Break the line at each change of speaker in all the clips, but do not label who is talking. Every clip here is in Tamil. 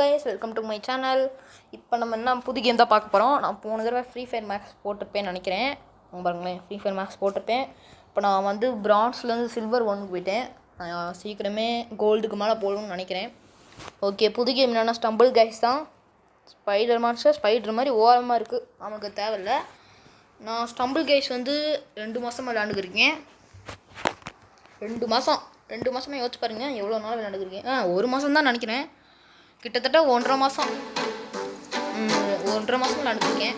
guys, welcome to my channel. இப்போ நம்ம என்ன புது கேம் தான் பார்க்க போகிறோம். நான் போன தடவை ஃப்ரீ ஃபயர் மேக்ஸ் போட்டிருப்பேன்னு நினைக்கிறேன். பாருங்களேன், ஃப்ரீ ஃபயர் மேக்ஸ் போட்டிருப்பேன். இப்போ நான் வந்து பிரான்ஸ்லேருந்து சில்வர் 1க்கு போயிட்டேன். நான் சீக்கிரமே கோல்டுக்கு மேலே போகணும்னு நினைக்கிறேன். ஓகே, புது கேம் என்னென்னா ஸ்டம்பிள் கைஸ் தான். ஸ்பைடர் மான்ஸ்டர் ஸ்பைடர் மாதிரி ஓரமாக இருக்குது, நமக்கு தேவையில்லை. நான் ஸ்டம்பிள் கைஸ் வந்து 2 மாதமாக விளையாண்டுக்கிருக்கேன். 2 மாதமாக யோசிச்சு பாருங்கள் எவ்வளோ நாள் விளையாண்டுருக்கேன். 1 மாதம் தான் நினைக்கிறேன், கிட்டத்தட்ட 1.5 மாதம் விளையாண்டுருக்கேன்.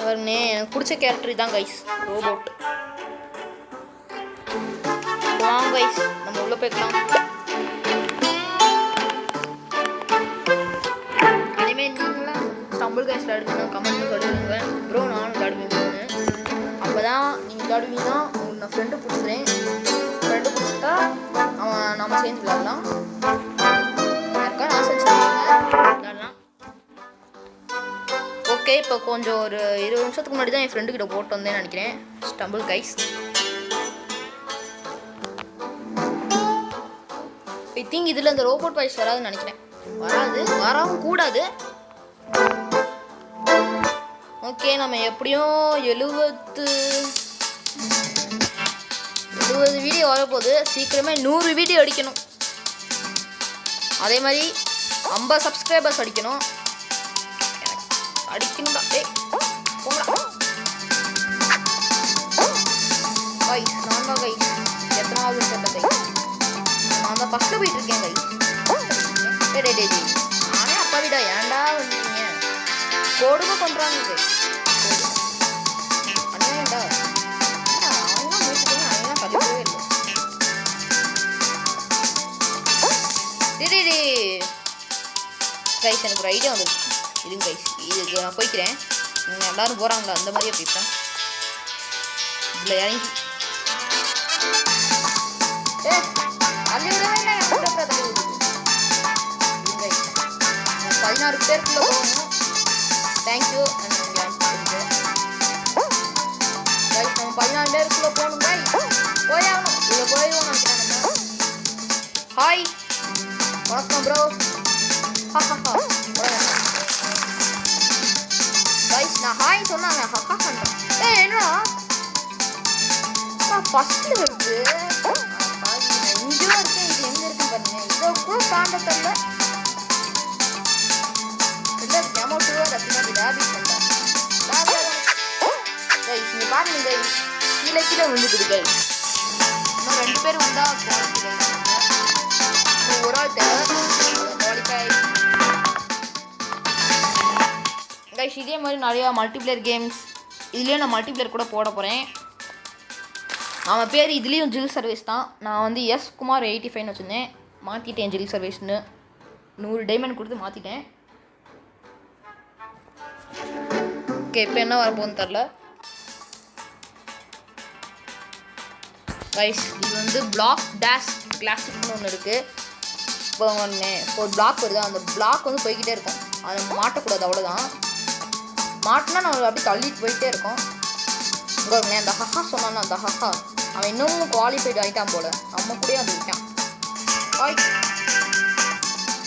பாருங்கண்ணே, எனக்கு பிடிச்ச கேரக்டர் தான் கைஸ், ரோபோட். வாங்க கைஸ், நம்ம உள்ளே போய்க்கலாம். அதேமாரி நீங்களாம் ஸ்டம்பிள் கைஸ் விளையாடுவீங்க, கமெண்ட்டில் சொல்லுவீங்க ப்ரோ நானும் விளையாடுவீங்கன்னு. அப்போ தான் நீங்கள் விளையாடுவீங்கன்னா நான் ஃப்ரெண்டு பிடிச்சிக்கிறேன். ஃப்ரெண்டு பிடிச்சிட்டா அவன் நம்ம சேர்ந்து விளையாடலாம். யாருக்கா நான் செஞ்சு விளையாடலாம். ஓகே, இப்போ கொஞ்சம் ஒரு 20 நிமிஷத்துக்கு முன்னாடி தான் என் ஃப்ரெண்டுக்கிட்ட போட்டு வந்தேன்னு நினைக்கிறேன் ஸ்டம்பிள் கைஸ். ஐ திங்க் இதில் இந்த ரோபோட் வாய்ஸ் வராதுன்னு நினைக்கிறேன். வரவும் கூடாது. ஓகே, நம்ம எப்படியும் 70 வீடியோ வரப்போகுது. சீக்கிரமே 100 வீடியோ அடிக்கணும். அதே மாதிரி 50 சப்ஸ்கிரைபர்ஸ் அடிக்கணும். தான். கைஸ் நான் தான் கைஸ், எத்தனாவது கை நான் தான் ஃபஸ்ட்டில் போயிட்டு இருக்கேன் கைஸ். நானே அப்பா விடா ஏன்டா வந்துட்டீங்க, கொடுமை பண்ணுறாங்க கைஸ். அண்ணா அவங்களாம் முடிச்சுட்டீங்க, அவங்களாம் கழிக்கவே இல்லை. கைஸ் எனக்கு ஒரு ஐடியா வந்துருக்கு. இதுங்க கைஸ், இதுக்கு நான் போய்க்கிறேன். நீங்கள் எல்லோரும் போகிறாங்களா அந்த மாதிரியே போய்ப்பேன். இதில் இறங்கி 16 பேருக்குள்ளே போகணும். தேங்க்யூ. கைஸ் நம்ம 14 பேருக்குள்ளே போகணும் கைஸ், போயாகணும். இதில் போயிடுவோம் நினைக்கிறேன் நம்ம. ஹாய், வணக்கம் ப்ரோ. கைஸ் நான் ஹாய் சொன்னாங்க, ஹக்கா பண்ணுறேன். என்னடா ஃபஸ்ட்டில் இருக்குது, இங்கேயும் இருக்கேன். இது எங்கே இருக்குன்னு பாருங்க, இதை கூட தாண்ட தரல. கைஸ் இங்கே பாருங்க கைஸ், கீழே விழுந்துக்குது கைஸ். இன்னும் 2 பேர் வந்தால் ஒரு ஆள் தேவை குவாலிஃபை. கைஸ் இதே மாதிரி நிறையா மல்டிப்ளேயர் கேம்ஸ் இதுலேயும் நான் மல்டிப்ளேயர் கூட போட போகிறேன். அவன் பேர் இதுலேயும் ஜில் சர்வீஸ் தான். நான் வந்து எஸ் குமார் 85 வச்சுருந்தேன், மாற்றிட்டேன் ஜில் சர்வீஸ்னு. 100 டைமண்ட் கொடுத்து மாற்றிட்டேன். ஓகே, இப்போ என்ன வரப்போகுதுன்னு தெரில கைஸ். இது வந்து பிளாக் டேஷ் கிளாசிக்னு ஒன்று இருக்குது. இப்போ ஒரு பிளாக் வருது, அந்த பிளாக் வந்து போய்கிட்டே இருக்கும். அதை மாட்டக்கூடாது, அவ்வளோதான். மாட்டினா நம்ம அப்படி தள்ளிட்டு போயிட்டே இருக்கோம். இங்கே அந்த ஹஹா சொன்னான், அந்த ஹஹா அவன் இன்னமும் குவாலிஃபைடு ஆகிட்டான் போல். நம்ம கூட அது இருக்கான்.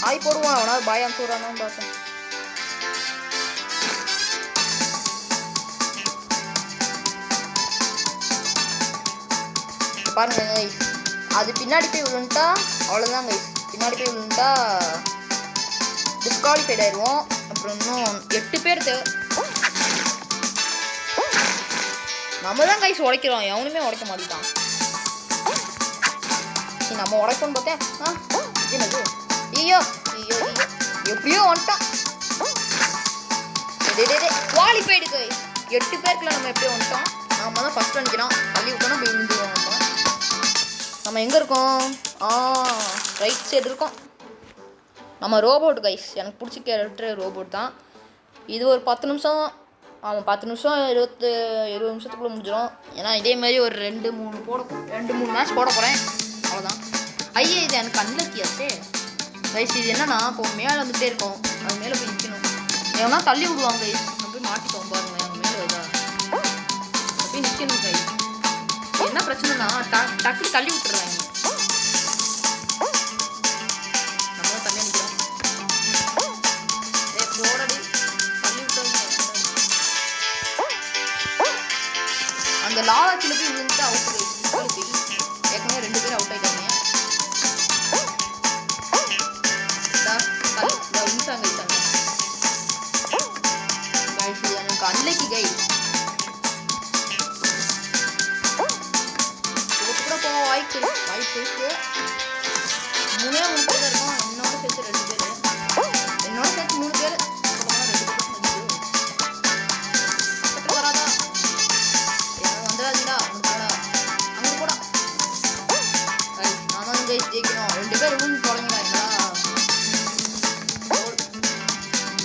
ஆய் போடுவான். அவனால் பாய் அனுப்பிடுறானு பார்த்தேன். பாருங்க கைஸ், அது பின்னாடி போய் விழுந்துட்டா அவ்வளோதான் கைஸ். பின்னாடி போய் விழுந்துட்டா டிஸ்குவாலிஃபைட் ஆயிடுவோம். அப்புறம் இன்னும் 8 பேர் தேவை. நம்ம தான் கைஸ் உடைக்கிறோம், எவனுமே உடைக்க மாட்டேட்டான். சரி நம்ம உடைப்போன்னு பார்த்தேன். என்னது ஐயோ எப்படியோ வந்துட்டான். Qualified guys. 8 பேருக்குள்ள நம்ம எப்படியோ வந்துட்டோம். நம்ம தான் ஃபஸ்ட் நினைக்கிறோம். தள்ளி விட்டோம்னா போய் விழுந்துருவோம். நம்ம எங்கே இருக்கோம்? ரைட் சைடு இருக்கோம். நம்ம ரோபோட் கைஸ், எனக்கு பிடிச்ச கேரக்டர் ரோபோட் தான். இது ஒரு 10 நிமிஷம், 10 நிமிஷம் 20 நிமிஷத்துக்குள்ளே முடிஞ்சிடும். ஏன்னா இதேமாரி ஒரு 2-3 மேட்ச் போட போகிறேன், அவ்வளோதான். ஐயா இது எனக்கு அன்லக்கியாச்சே கைஸ். இது என்னன்னா இப்போ மேலே வந்துகிட்டே இருக்கும், அது மேலே போய் நிற்கணும். எவனா தள்ளி விடுவாங்க கைஸ், நம்ம போய் மாட்டிக்கோம் பாருங்க. அவங்க மேலே வருதா போய் நிற்கணும் கைஸ். என்ன பிரச்சனைனா டக்குனு தள்ளி விட்டுறாங்க. அங்கே லாவா கீழே போய் விழுந்துட்டு அவுட் கைஸ். ஏற்கனவே 2 பேர் அவுட் ஆகிட்டாங்க. எனக்கு அன்லைக்கு கைஸ். கூட போக வாய்ப்பு இருக்கு. 3 பேர் தான் இருக்கும். என்னோட சேர்த்து 2 பேர். என்னோட சேர்த்து 3 பேர். வராதா வந்துடாதீடா. அங்கே போடா. நான் தான் கைஸ் ஜெயிக்கணும். 2 பேர் விழுந்து தொடங்கிடாங்களா.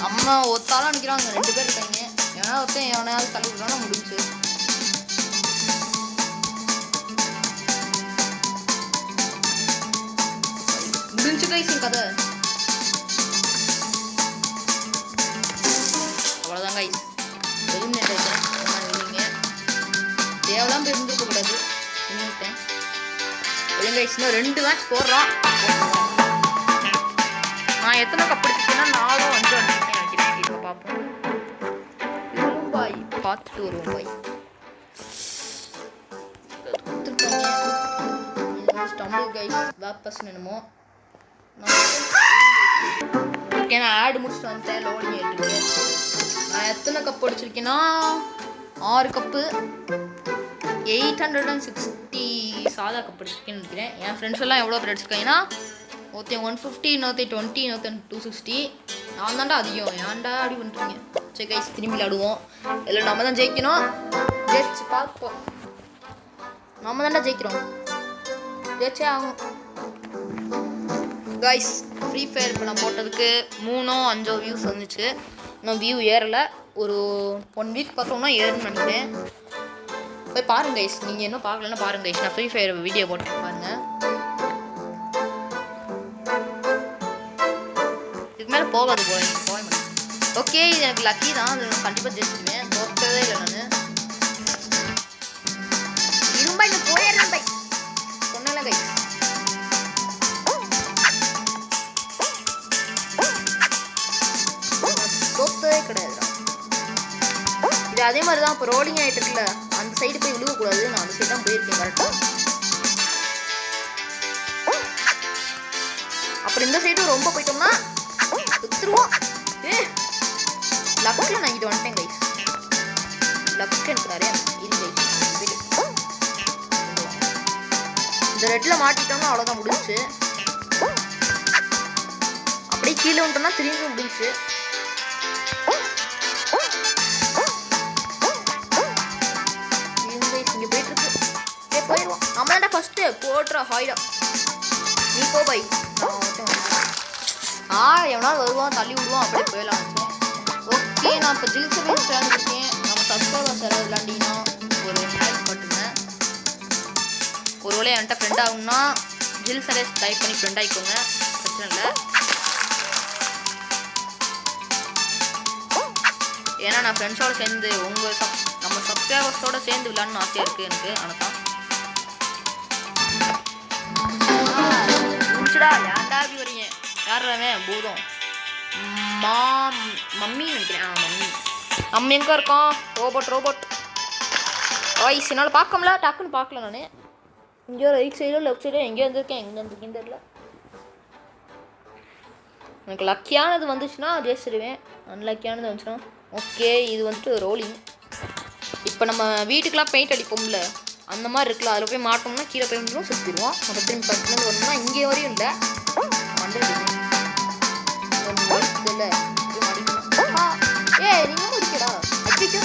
நம்ம ஒத்தாலும் நினைக்கிறோம். அங்கே 2 பேர் இருக்காங்க. ஏன்னா ஒருத்தன் எவனையாவது தள்ளி விடலாம் முடிஞ்சு. முடிஞ்சு கைஸ் கதை. அவ்வளோதான் கைஸ். எலிமினேட் ஆகிட்டேன். இல்லைங்க தேவைலாம் போய் இருந்துருக்கக்கூடாது. நின்றுட்டேன். இல்லைங்க கைஸ் இன்னும் 2 மேட்ச் போடுறோம். நான் எத்தனை கப் அடிச்சிருக்கேன்னா 4 5 அடிச்சிருக்கேன் நினைக்கிறேன். இப்போ பார்ப்போம். ரூபாய் பார்த்துட்டு வருவோம் பாய். ஸ்டம்பிள் கைஸ் வேப்பஸ் என்னமோ. ஓகே நான் ஆட் முடிச்சுட்டு வந்துட்டேன். லோடிங் ஆகிட்டு. நான் எத்தனை கப் அடிச்சிருக்கேன்னா 6 கப்பு 860 சாதா கப் அடிச்சிருக்கேன்னு நினைக்கிறேன். என் ஃப்ரெண்ட்ஸ் எல்லாம் எவ்வளோ பேர் அடிச்சிருக்காங்கன்னா ஒருத்தன் 150, இன்னொருத்தன் 20, இன்னொருத்தன் 260. நான் தாண்டா அதிகம். ஏன்டா அப்படி பண்ணுறீங்க. சரி கைஸ் திரும்பி விளாடுவோம். இல்லை நம்ம தான் ஜெயிக்கணும். ஜெயிச்சு பார்ப்போம். நம்ம தாண்டா ஜெயிக்கிறோம். ஜெயிச்சே ஆகும் கைஸ். ஃப்ரீ ஃபயர் இப்போ நான் போட்டதுக்கு 3 5 வியூஸ் வந்துச்சு. இன்னும் வியூ ஏறலை. ஒரு 1 வீக் பார்த்தோம்னா ஏறுன்னு நினைக்கிறேன். போய் பாருங்க கைஸ். நீங்கள் இன்னும் பார்க்கலன்னா பாருங்க கைஸ். நான் ஃப்ரீ ஃபயர் வீடியோ போட்டேன் பாருங்கள். இதுக்கு மேலே போகாது போக மாட்டேன். ஓகே இது எனக்கு லக்கி தான். அது நான் கண்டிப்பாக ஜெயிச்சிடுவேன். தோற்றதே இல்லை நான். இரும்பா இங்கே போயிடுறேன் பை சொன்னல கைஸ். தோற்றதே கிடையாது. இது அதே மாதிரி தான். இப்போ ரோலிங் ஆகிட்டு இருக்குல்ல அந்த சைடு போய் விழுவக்கூடாது. நான் அந்த சைடு தான் போயிருக்கேன் கரெக்டாக. அப்புறம் இந்த சைடும் ரொம்ப போயிட்டோம்னா சுற்றுருவோம். லக்கில் நான் இங்கிட்ட வந்துட்டேன் கைஸ். லக்கு எனக்கு நிறையா இரு கைஸ். இந்த ரெட்டில் மாட்டிட்டோம்னா அவ்வளோதான் முடிஞ்சிச்சு. அப்படியே கீழே வந்துட்டோம்னா திரும்பி முடிஞ்சிச்சு. இங்கே போயிட்டுருக்கு. போயிடுவோம். நம்ம தான்டா ஃபஸ்ட்டு போட்டுற ஹாய்டா. நீ போ பை. எவனாலும் வருவான் தள்ளி விடுவான். அப்படியே போயிடலாம் வச்சேன். ஓகே நான் இப்போ ஜில் சர்வீஸ் விளையாண்டுருக்கேன். நம்ம சப்ஸ்கிரைபர்ஸ் யாராவது விளையாண்டிங்கன்னா ஒரு ஹேக் பண்ணுங்க. ஒரு வேளை என்கிட்ட ஃப்ரெண்ட் ஆகும்னா ஜில் சர்வீஸ் டைப் பண்ணி ஃப்ரெண்ட் ஆகிக்கோங்க. பிரச்சனை இல்லை. ஏன்னா நான் ஃப்ரெண்ட்ஸோடு சேர்ந்து நம்ம சப்ஸ்கிரைபர்ஸோடு சேர்ந்து விளையாடணும்னு ஆசையாக இருக்குது எனக்கு. ஆனால் தான் முடிச்சுடா. ஏன்டா அப்படி வரீங்க. யாருமே பூதம் மம்மி நினைக்கிறேன். மம்மி நம்ம எங்கே இருக்கோம். ரோபோட் வாய்ஸ் என்னால் பார்க்கல. டக்குன்னு பார்க்கல நான். இங்கே ரைட் சைடோ லெஃப்ட் சைடோ எங்கேயோ இருந்திருக்கேன். எங்கே இருந்திருக்கேன்னு தெரியல. எனக்கு லக்கியானது வந்துச்சுன்னா ஜெயிச்சிடுவேன். அன்லக்கியானது வந்துச்சுன்னா ஓகே. இது வந்துட்டு ரோலிங். இப்போ நம்ம வீட்டுக்கெலாம் பெயிண்ட் அடிப்போம்ல அந்த மாதிரி இருக்குல்ல. அதில் போய் மாட்டோம்னா கீழே போய் வந்துடும் சுற்றிடுவோம். நம்ம திரும்பி ஃபஸ்ட்லேருந்து வரணும்னா இங்கே வரையும் இல்லை வந்துடுது. இல்லை நீங்கள் முடிக்கடா அடிக்கோ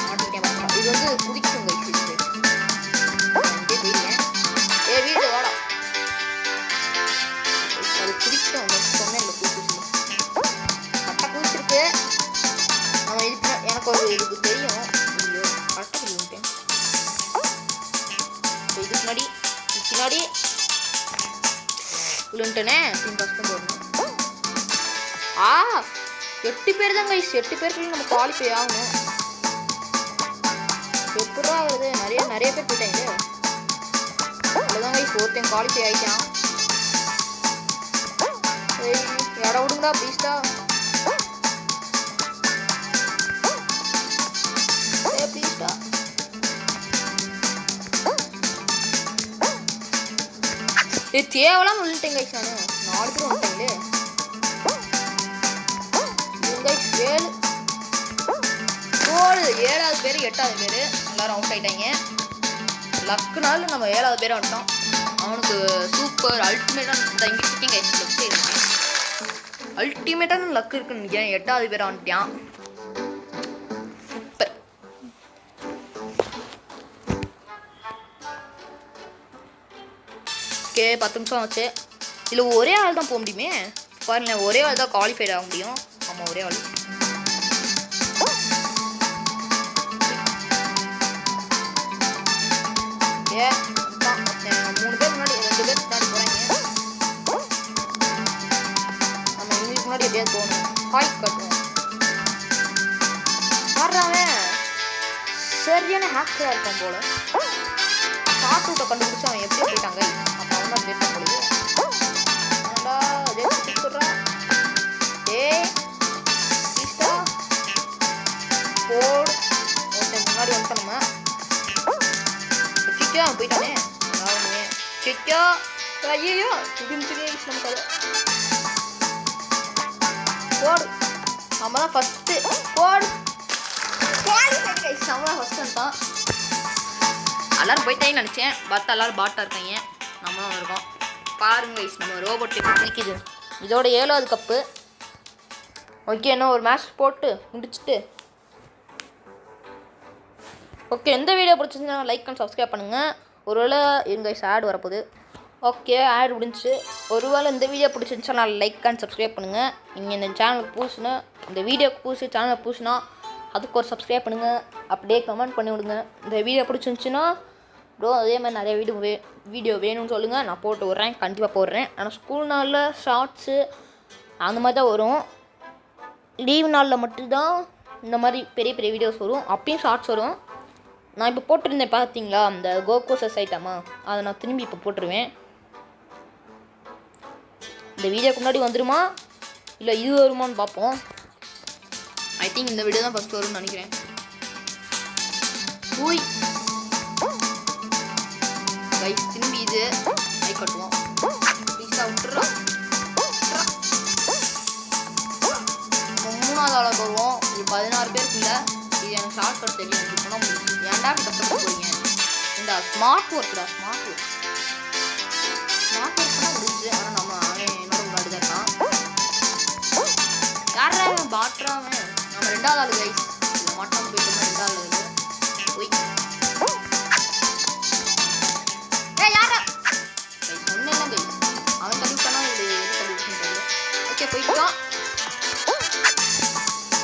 மாட்டிக்கிட்டேன். இது வந்து குதிக்கும் கைஸ். இங்கே போயிருக்கேன். வீடு வாடா. அது குதிக்கும் சொன்னேன். இல்லை குதிச்சு கரெக்டாக குதிச்சிருக்கு. நம்ம இதுக்கு எனக்கு ஒரு இதுக்கு தெரியும். ஐயோ கரெக்டாக குதிக்கிட்டேன். இதுக்கு பின்னாடி விழுந்துட்டேனே. ஃபஸ்ட்டு போடணும். 8 பேர் தான் கைஸ். 8 பேருக்குள்ள நம்ம குவாலிஃபை ஆகணும். எப்படா ஆகுது. நிறைய பேர் போயிட்டாங்க. அவ்வளோதான் கைஸ். ஒருத்தன் குவாலிஃபை ஆகிட்டான். இடம் விடுங்கடா ப்ளீஸ்டா. தேவலாம் வந்துட்டேன் கைஸ். நான் 4 பேர் வந்துட்டேங்களே. கைஸ் 7 கோல். 7வது பேர் 8வது பேர் எல்லாரும் அவுட் ஆகிட்டாங்க. லக்குனால நம்ம 7வது பேரை வந்துட்டோம். அவனுக்கு சூப்பர் அல்டிமேட்டான இந்த இங்கே இருக்கேன் கைஸ். லெஃப்ட் சைடு இருக்கேன். அல்டிமேட்டான லக் இருக்குன்னு நினைக்கிறேன். 8வது பேரை வந்துட்டான். சூப்பர். ஓகே 10 நிமிஷம் ஆச்சு. இதில் ஒரே ஆள் தான் போக முடியுமே பாருங்க. ஒரே ஆள் தான் குவாலிஃபைட் ஆக முடியும். ஆமாம் ஒரே ஆள். ஏ 3 பேர் முன்னாடி 2 பேர் முன்னாடி போகிறாங்க. நம்ம இவங்களுக்கு முன்னாடி எப்படியாவது போகணும். ஹாய் கட்டுவோம். மாறுறான் சரியான ஹேக்கராக இருக்கான் போல. ஷார்ட் ரூட்டை கண்டுபிடிச்சி அவன் எப்படி போயிட்டாங்க. அப்போ அவன் தான் பேச முடியும். என்னடா அதே சொல்கிறான். போடு ஒருத்தன் முன்னாடி வந்துட்டோம். நம்ம சிக்கா போயிட்டானே. சிக்கா ஐயோ துடிச்சுனே நமக்கு அது. போடு நம்ம தான் ஃபஸ்ட்டு. போடு நம்ம தான் ஃபஸ்ட்டு வந்துட்டோம். எல்லோரும் போயிட்டாங்கன்னு நினச்சேன். பார்த்தா எல்லோரும் பாட்டாக இருக்காங்க. நம்ம தான் இருக்கோம். பாருங்க கைஸ் நம்ம ரோபோட் எப்படி பிடிக்குது. இதோட 7வது கப்பு. ஓகே இன்னும் ஒரு மேட்ச் போட்டு முடிச்சுட்டு ஓகே இந்த வீடியோ பிடிச்சிருந்தா லைக் அண்ட் சப்ஸ்கிரைப் பண்ணுங்கள். ஒருவேளை எங்கள் ஆட் வரப்போகுது. ஓகே ஆட் முடிஞ்சு. ஒருவேளை இந்த வீடியோ பிடிச்சிருந்துச்சா லைக் அண்ட் சப்ஸ்கிரைப் பண்ணுங்கள். நீங்கள் இந்த சேனலுக்கு புதுசுன்னா இந்த வீடியோக்கு புதுசு சேனலுக்கு புதுசுனா அதுக்கு ஒரு சப்ஸ்கிரைப் பண்ணுங்கள். அப்படியே கமெண்ட் பண்ணி விடுங்க. இந்த வீடியோ பிடிச்சிருந்துச்சின்னா ப்ரோ அதே மாதிரி நிறைய வீடியோ வேணும்னு சொல்லுங்கள். நான் போட்டு விட்றேன். கண்டிப்பாக போடுறேன். ஆனால் ஸ்கூல் நாளில் ஷார்ட்ஸு அந்த மாதிரி தான் வரும். லீவ் நாளில் மட்டும்தான் இந்த மாதிரி பெரிய பெரிய வீடியோஸ் வரும். அப்பயும் ஷார்ட்ஸ் வரும். நான் இப்போ போட்டிருந்தேன் பார்த்தீங்களா அந்த கோகோ சொசைட்டாமா, அதை நான் திரும்பி இப்போ போட்டுருவேன். இந்த வீடியோக்கு முன்னாடி வந்துடுமா இல்லை இது வருமானு பார்ப்போம். ஐ திங்க் இந்த வீடியோ தான் ஃபஸ்ட் வரும்னு நினைக்கிறேன். ஊய் கைஸ் திரும்பி இது கை கட்டுவோம். பீஸா விட்டுறோம். 3வது ஆளாக வருவோம். இது 16 பேருக்குள்ள. இது எனக்கு ஷார்ட் கட் தெரியும். இது பண்ண முடியும். ஏன்டா இப்படி கஷ்டப்பட்டு போறீங்க. இந்த ஸ்மார்ட் ஒர்க்குடா ஸ்மார்ட் ஒர்க்னா முடிஞ்சு. ஆனால் நம்ம என்னோட முன்னாடி தான் இருக்கான். யாரா பாட்டுறான். நம்ம 2வது ஆளு கைஸ். இதில் மாட்டாமல் போயிட்டோம்னா 2வது ஆளு போய் யாரா கைஸ் ஒன்றும் கைஸ் அவன் தள்ளிவிட்டானா இது தள்ளிவிட்டுன்னு தெரியல. ஓகே போயிட்டோம்.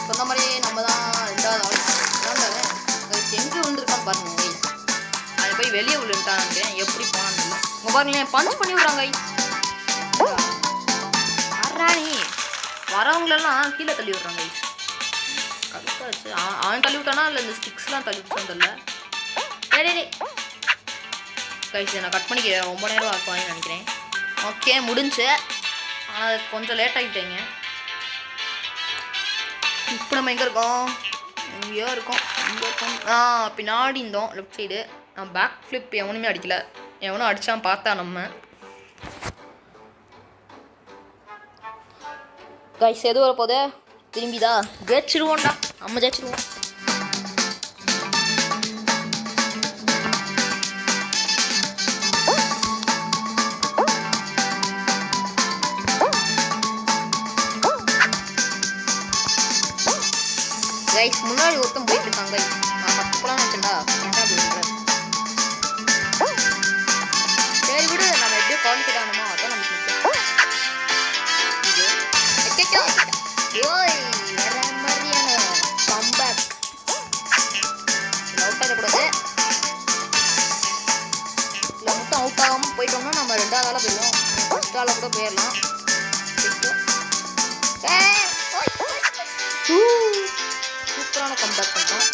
சொன்ன மாதிரியே நம்ம தான் 2வது ஆள். எங்கே விழுந்துருக்கான்னு பாருங்க கைஸ். அது போய் வெளியே விழுந்துட்டான்னு எப்படி போனான்னு இல்லை. உங்க பாருங்களேன் பஞ்ச் பண்ணி விடுறாங்க கைஸ். வர்றானி வரவங்களெல்லாம் கீழே தள்ளி விடுறாங்க கைஸ். கரெக்டாக வச்சு அவன் தள்ளி விட்டானா இல்லை இந்த ஸ்டிக்ஸ்லாம் தள்ளி விட்டான்னு தெரியல. டே கைஸ் நான் கட் பண்ணிக்கிறேன். ரொம்ப நேரம் ஆக்குவாங்கன்னு நினைக்கிறேன். ஓகே முடிஞ்சு. ஆனால் கொஞ்சம் லேட் ஆகிட்டேங்க. இப்போ நம்ம எங்கே இருக்கோம். எங்கேயோ இருக்கோம். எங்கே இருக்கோம். பின்னாடி இருந்தோம் லெஃப்ட் சைடு. நான் பேக் ஃப்ளிப் எவனுமே அடிக்கல. எவனும் அடித்தான் பார்த்தா நம்ம கைஸ் எது வரப்போதே திரும்பிதா ஜெயிச்சிருவோம்டா. நம்ம ஜெயிச்சிருவோம். கைஸ் முன்னாடி ஒருத்தன் போயிட்டு இருக்காங்க. நான் ஃபஸ்ட் போலாம் நினச்சேன்டா. என்ன அப்படி சொல்கிறேன். சரி விடு நம்ம எப்படியோ குவாலிஃபைட் ஆகணுமோ அதான் நமக்கு ஓய் வேற மாதிரியான கம்பேக். அவுட் ஆகிடக்கூடாது. இல்லை மட்டும் அவுட் ஆகாமல் போயிட்டோம்னா நம்ம 2வது ஆளாக போயிடுவோம். ஃபஸ்ட் ஆளாக கூட போயிடலாம். சூப்பரான கம்பேக் பண்ணிட்டோம்.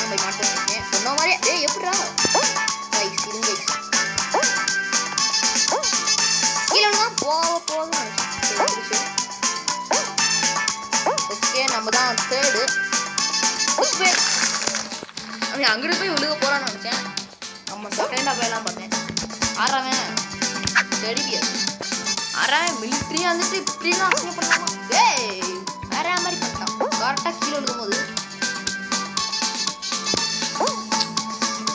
போய் மாட்டேன் சொன்ன மாதிரியே. எப்படிடா கைஸ் இருங்க கீழே போதும். ஓகே நம்ம தான் 3rd. அங்கிட்டு போய் விழுக போகிறான்னு நினச்சேன். நம்ம செகண்டாக போயெல்லாம் பார்த்தேன். ஆறாவன் டெடிபியர் ஆறாவன் மிலிட்ரியாக வந்துட்டு இப்படிலாம் அசைய பண்ணலாமா? ஏய் வேற மாதிரி பண்ணிட்டான். கரெக்டாக கீழே விழுகும்போது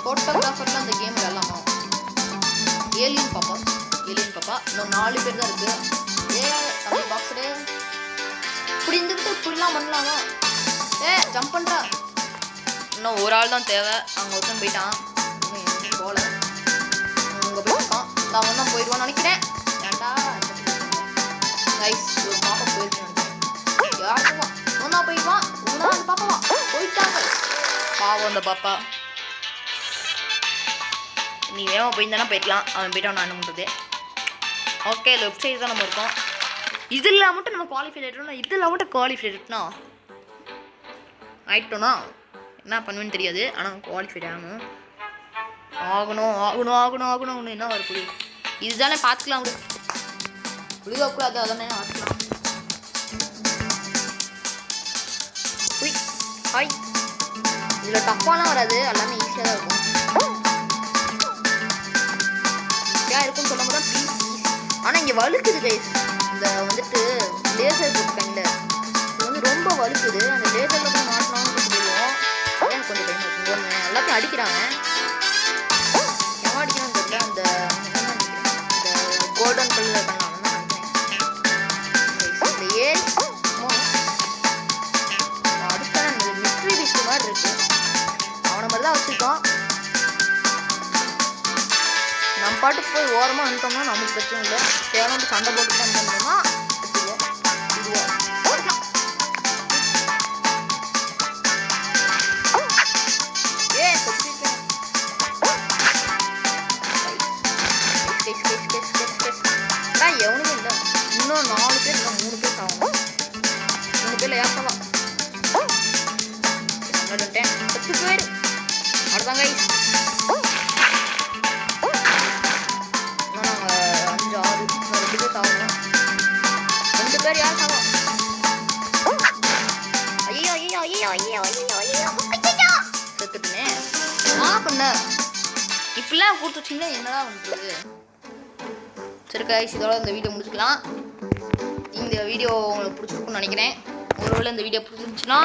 ஃபோட்டோகிராஃபர்லாம் அந்த கேம் விளாட்லாமா? ஏலியன் பாப்பா இன்னும் 4 பேர் தான் இருக்கு. தம்பி பாக்ஸரு இப்படி இருந்துக்கிட்டு இப்படிலாம் பண்ணலாமா? ஜம்ப் பண்ணுறா. இன்னும் ஒரு ஆள் தான் தேவை. அங்கே ஒருத்தன் போயிட்டான். இன்னும் எங்கேயும் போகல. அங்கே போயிருக்கான். அவன் தான் போயிடுவான்னு நினைக்கிறேன். ஏன்டா கைஸ் ஒரு பாப்பா போயிருக்கேன் நினைக்கிறேன். யாருக்குமா ஒன்றா போயிடுவான். அந்த பாப்பாவா போயிட்டாங்க. பாவம் அந்த பாப்பா. நீ வேகமாக போயிருந்தானா போய்க்கலாம். அவன் போய்ட்டான். நான் என்ன பண்ணுறது? ஓகே லெஃப்ட் சைடு தான் நம்ம இருக்கோம். இதில் மட்டும் நம்ம குவாலிஃபை ஆகிட்டோம்னா இதில் மட்டும் குவாலிஃபை ஆகிட்டோன்னா என்ன பண்ணுவேன்னு தெரியாது. ஆனால் குவாலிஃபைட் ஆகணும் என்ன வருது? இதுதானே பார்த்துக்கலாம். விழுகக்கூடாது. அதானே பார்த்துக்கலாம். ஹாய் இதில் டஃப்பாலாம் வராது. எல்லாமே ஈஸியாக தான் இருக்கும். இருக்குன்னு சொல்லும் போது தான் ப்ளீஸ். ஆனால் இங்கே வழுக்குது கைஸ். இந்த வந்துட்டு லேசர் போட்டுருக்காங்கல்ல, இது வந்து ரொம்ப வழுக்குது. அந்த லேசரில் போய் மாட்டினாலும் தெரியும். எனக்கு கொஞ்சம் டைம் இருக்கும். எல்லாத்தையும் அடிக்கிறாங்க. எவன் அடிக்கிறான்னு தெரியல. அந்த இந்த கோல்டன் கல்லில் பண்ணாங்கன்னு நினைக்கிறேன். இந்த ஏரி அடுத்த மிஸ்ட்ரி பீஸ்ட் மாதிரி இருக்கு. அவனை மாதிரி தான் வச்சுருக்கான். நம்ம பாட்டுக்கு போய் ஓரமாக வந்துட்டோம்னா நமக்கு பிரச்சனை இல்லை. தேவையான சண்டை போட்டு தான் இருந்தோம்னா எவனுமே இல்லை. இன்னும் 4 பேர் இல்லை 3 பேர் ஆகணும். 3 பேரில் ஏற்கவா 10 பேர் அவ்வளோதாங்க. யார் சாகும்? ஐயோ செத்துட்டுனே. பண்ண இப்படிலாம் கொடுத்து வச்சிங்கன்னா என்னதான் பண்ணுறது? சரி கைஸ், இதோட இந்த வீடியோ முடிச்சுக்கலாம். இந்த வீடியோ உங்களுக்கு பிடிச்சிருக்குன்னு நினைக்கிறேன். ஒருவேளை இந்த வீடியோ பிடிச்சிருந்துச்சுன்னா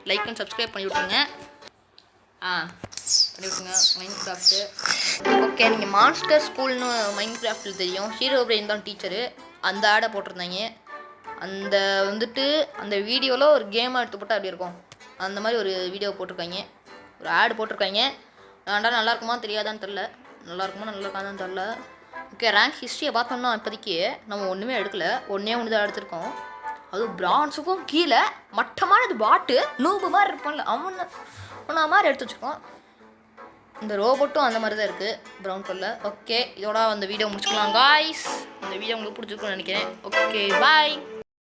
லைக் அண்ட் சப்ஸ்கிரைப் பண்ணி விட்ருங்க. பண்ணி விட்ருங்க. Mind craft okay. நீங்கள் மான்ஸ்டர் ஸ்கூல்னு மைண்ட் கிராஃப்டில் தெரியும். ஹீரோ பிரெயின் தான் டீச்சரு. அந்த ஆடை போட்டிருந்தாங்க. அந்த வந்துட்டு அந்த வீடியோவில் ஒரு கேமாக எடுத்து போட்டால் அப்படி இருக்கும். அந்த மாதிரி ஒரு வீடியோ போட்டிருக்காங்க. ஒரு ஆடு போட்டிருக்காங்க. வேண்டா நல்லா இருக்குமா தெரியாதான்னு தெரில. நல்லா இருக்குமா நல்லா இருக்காதான்னு தெரில. ஓகே ரேங்க் ஹிஸ்ட்ரியை பார்த்தோம்னா இப்போதைக்கு நம்ம ஒன்றுமே எடுக்கலை. ஒன்றே தான் எடுத்திருக்கோம். அதுவும் பிரான்ஸுக்கும் கீழே மட்டமானது பாட்டு நூபு மாதிரி இருப்பான்ல அவனை மாதிரி எடுத்து வச்சுருக்கோம். இந்த ரோபோட்டும் அந்த மாதிரி தான் இருக்குது ப்ரௌன் கலரில். ஓகே இதோட அந்த வீடியோ முடிச்சுக்கலாம் காய்ஸ். இந்த வீடியோ உங்களுக்கு பிடிச்சிருக்குன்னு நினைக்கிறேன். Okay bye.